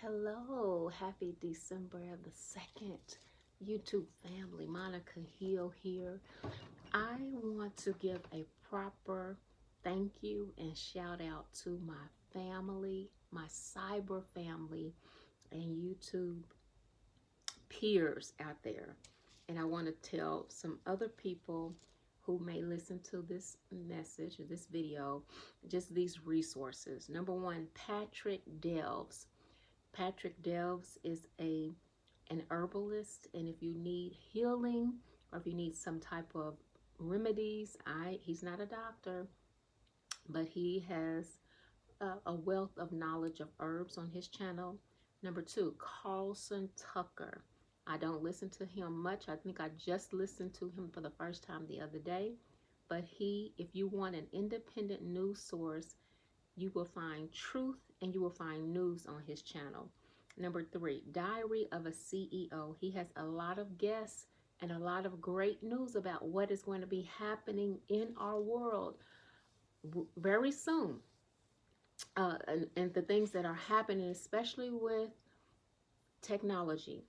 Hello, happy December the 2nd, YouTube family. Monica Hill here. I want to give a proper thank you and shout out to my family, my cyber family, and YouTube peers out there. And I want to tell some other people who may listen to this message or this video, just these resources. Number one, Patrick Delves. Patrick Delves is an herbalist, and if you need healing or if you need some type of remedies, he's not a doctor, but he has a wealth of knowledge of herbs on his channel. Number two, Carlson Tucker. I don't listen to him much. I think I just listened to him for the first time the other day. But if you want an independent news source, you will find truth and you will find news on his channel. Number three, Diary of a CEO. He has a lot of guests and a lot of great news about what is going to be happening in our world very soon. And the things that are happening, especially with technology.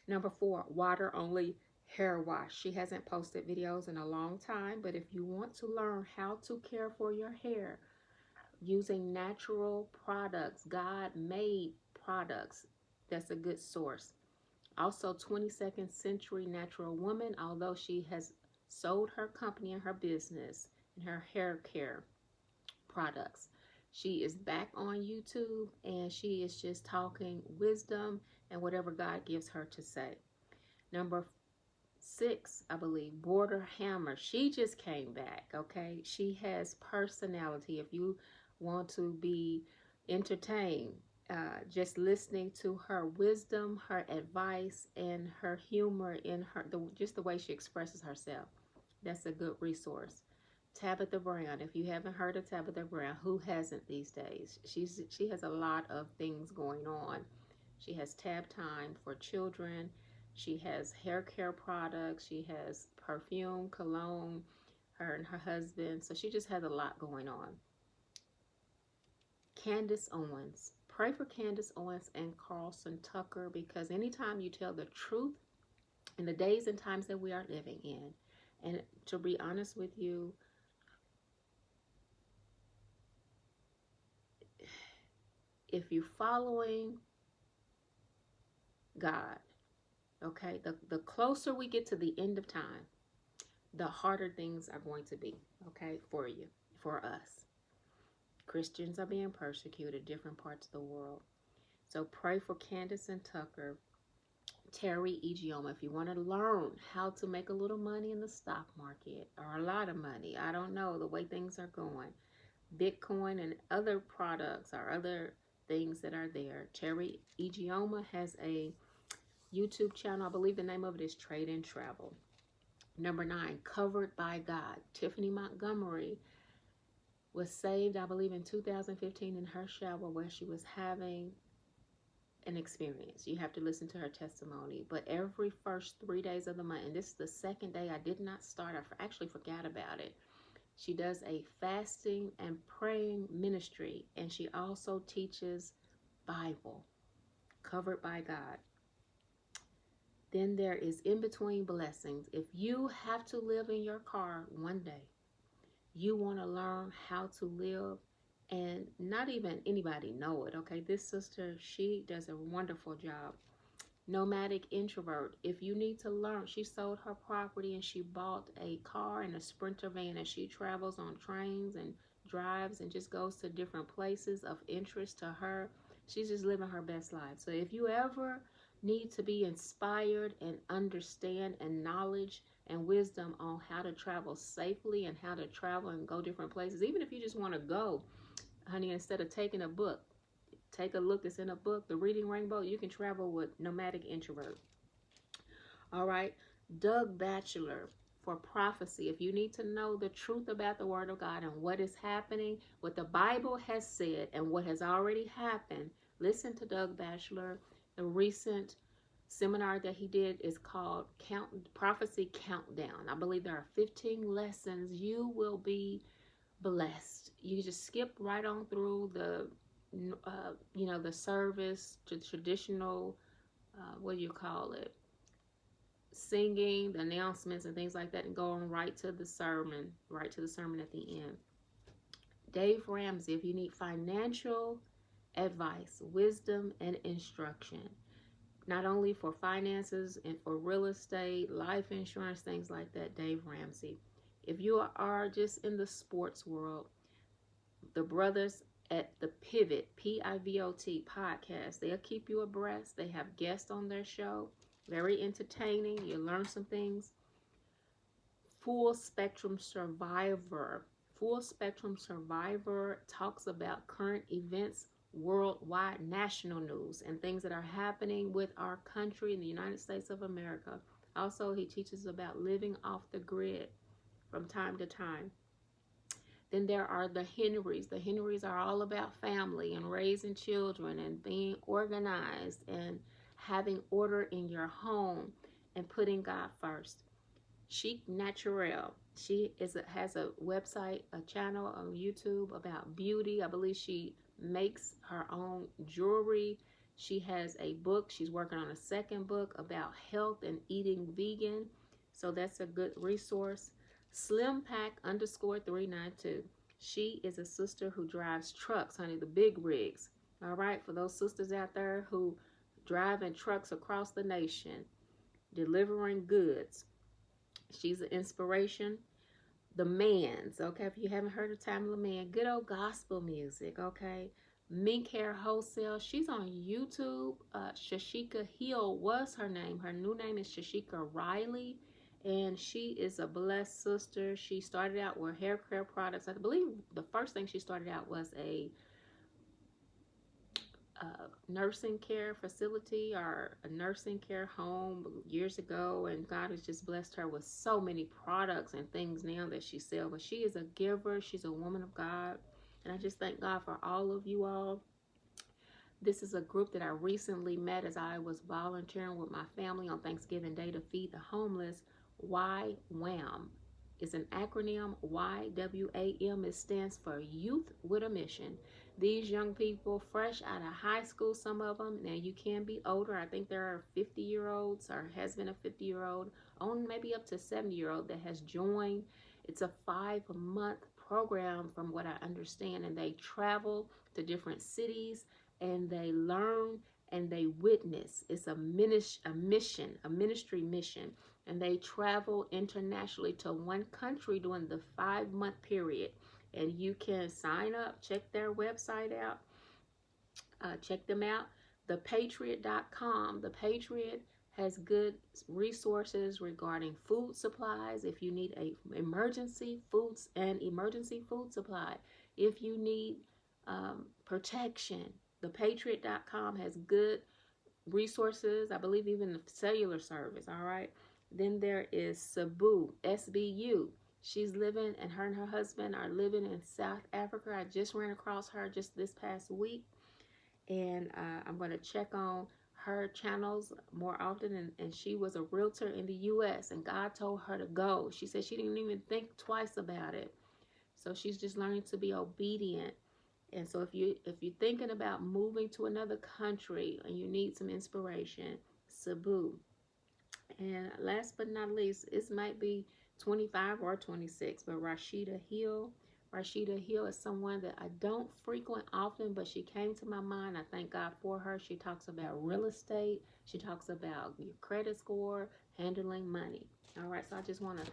Number four, Water Only Hair Wash. She hasn't posted videos in a long time, but if you want to learn how to care for your hair using natural products, God-made products, that's a good source. Also, 22nd Century Natural Woman, although she has sold her company and her business and her hair care products, she is back on YouTube and she is just talking wisdom and whatever God gives her to say. Number six, I believe, Border Hammer. She just came back, okay? She has personality. If you want to be entertained, just listening to her wisdom, her advice, and her humor in just the way she expresses herself, that's a good resource. Tabitha Brown. If you haven't heard of Tabitha Brown, who hasn't these days? She has a lot of things going on. She has tab time for children. She has hair care products. She has perfume, cologne, her and her husband. So she just has a lot going on. Candace Owens. Pray for Candace Owens and Carlson Tucker, because anytime you tell the truth in the days and times that we are living in, and to be honest with you, if you're following God, okay, the closer we get to the end of time, the harder things are going to be, okay, for you, for us. Christians are being persecuted in different parts of the world. So pray for Candace and Tucker. Terry Egioma, if you want to learn how to make a little money in the stock market, or a lot of money, I don't know, the way things are going, Bitcoin and other products or other things that are there. Terry Egioma has a YouTube channel. I believe the name of it is Trade and Travel. Number nine, Covered by God. Tiffany Montgomery was saved, I believe, in 2015 in her shower where she was having an experience. You have to listen to her testimony. But every first 3 days of the month, and this is the second day I did not start, I actually forgot about it. She does a fasting and praying ministry, and she also teaches Bible. Covered by God. Then there is In Between Blessings. If you have to live in your car one day, you want to learn how to live and not even anybody know it, okay? This sister, she does a wonderful job. Nomadic Introvert. If you need to learn, she sold her property and she bought a car and a Sprinter van, and she travels on trains and drives and just goes to different places of interest to her. She's just living her best life. So if you ever need to be inspired and understand and knowledge and wisdom on how to travel safely and how to travel and go different places, even if you just want to go, honey, instead of taking a book, take a look. It's in a book, The Reading Rainbow. You can travel with Nomadic Introvert. All right. Doug Batchelor for prophecy. If you need to know the truth about the Word of God and what is happening, what the Bible has said and what has already happened, listen to Doug Batchelor. The recent seminar that he did is called Prophecy Countdown. I believe there are 15 lessons. You will be blessed. You just skip right on through the you know, the service, the traditional, what do you call it? Singing, the announcements and things like that, and go on right to the sermon at the end. Dave Ramsey, if you need financial advice, wisdom, and instruction, not only for finances and for real estate, life insurance, things like that, Dave Ramsey. If you are just in the sports world, the brothers at the Pivot, Pivot podcast, they'll keep you abreast. They have guests on their show, very entertaining. You learn some things. Full Spectrum Survivor. Full Spectrum Survivor talks about current events, worldwide, national news, and things that are happening with our country in the United States of America. Also, he teaches about living off the grid from time to time. Then there are the Henrys. The Henrys are all about family and raising children and being organized and having order in your home and putting God first. Chic Naturel. She has a website, a channel on YouTube about beauty. I believe she makes her own jewelry. She has a book. She's working on a second book about health and eating vegan. So that's a good resource. Slim Pack _ 392. She is a sister who drives trucks, honey, the big rigs. All right, for those sisters out there who driving trucks across the nation, delivering goods. She's an inspiration. The Mans, okay? If you haven't heard of Tamala Man, good old gospel music, okay? Mink Hair Wholesale. She's on YouTube. Shashika Hill was her name. Her new name is Shashika Riley, and she is a blessed sister. She started out with hair care products. I believe the first thing she started out was a nursing care facility or a nursing care home years ago, and God has just blessed her with so many products and things now that she sells. But she is a giver. She's a woman of God, and I just thank God for all of you all. This is a group that I recently met as I was volunteering with my family on Thanksgiving Day to feed the homeless. YWAM is an acronym. YWAM, it stands for Youth with a Mission. These young people, fresh out of high school, some of them, now you can be older. I think there are 50-year-olds or has been a 50-year-old, on maybe up to 70-year-old that has joined. It's a 5-month program from what I understand, and they travel to different cities and they learn and they witness. It's a ministry mission, and they travel internationally to one country during the 5-month period. And you can sign up, check their website out, check them out. Thepatriot.com. The Patriot has good resources regarding food supplies. If you need emergency food supply, if you need protection, thepatriot.com has good resources. I believe even the cellular service. All right. Then there is Sabu, SBU. She's living, and her husband are living in South Africa. I just ran across her just this past week, and I'm going to check on her channels more often. And she was a realtor in the U.S., and God told her to go. She said she didn't even think twice about it. So she's just learning to be obedient. And so if you're thinking about moving to another country and you need some inspiration, Sabu. And last but not least, it might be 25 or 26, but Rashida Hill. Rashida Hill is someone that I don't frequent often, but she came to my mind. I thank God for her. She talks about real estate. She talks about your credit score, handling money. All right, so I just want to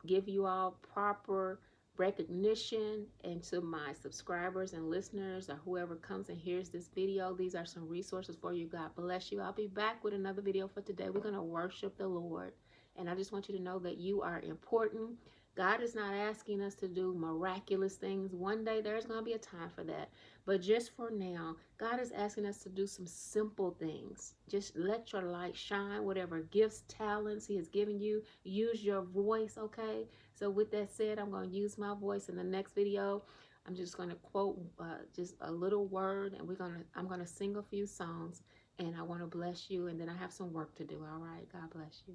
give you all proper recognition, and to my subscribers and listeners or whoever comes and hears this video, these are some resources for you. God bless you. I'll be back with another video for today. We're going to worship the Lord, and I just want you to know that you are important. God is not asking us to do miraculous things. One day there's going to be a time for that, but just for now, God is asking us to do some simple things. Just let your light shine. Whatever gifts, talents He has given you, use your voice, okay? So with that said, I'm going to use my voice in the next video. I'm just going to quote just a little word, and I'm going to sing a few songs, and I want to bless you, and then I have some work to do. All right, God bless you.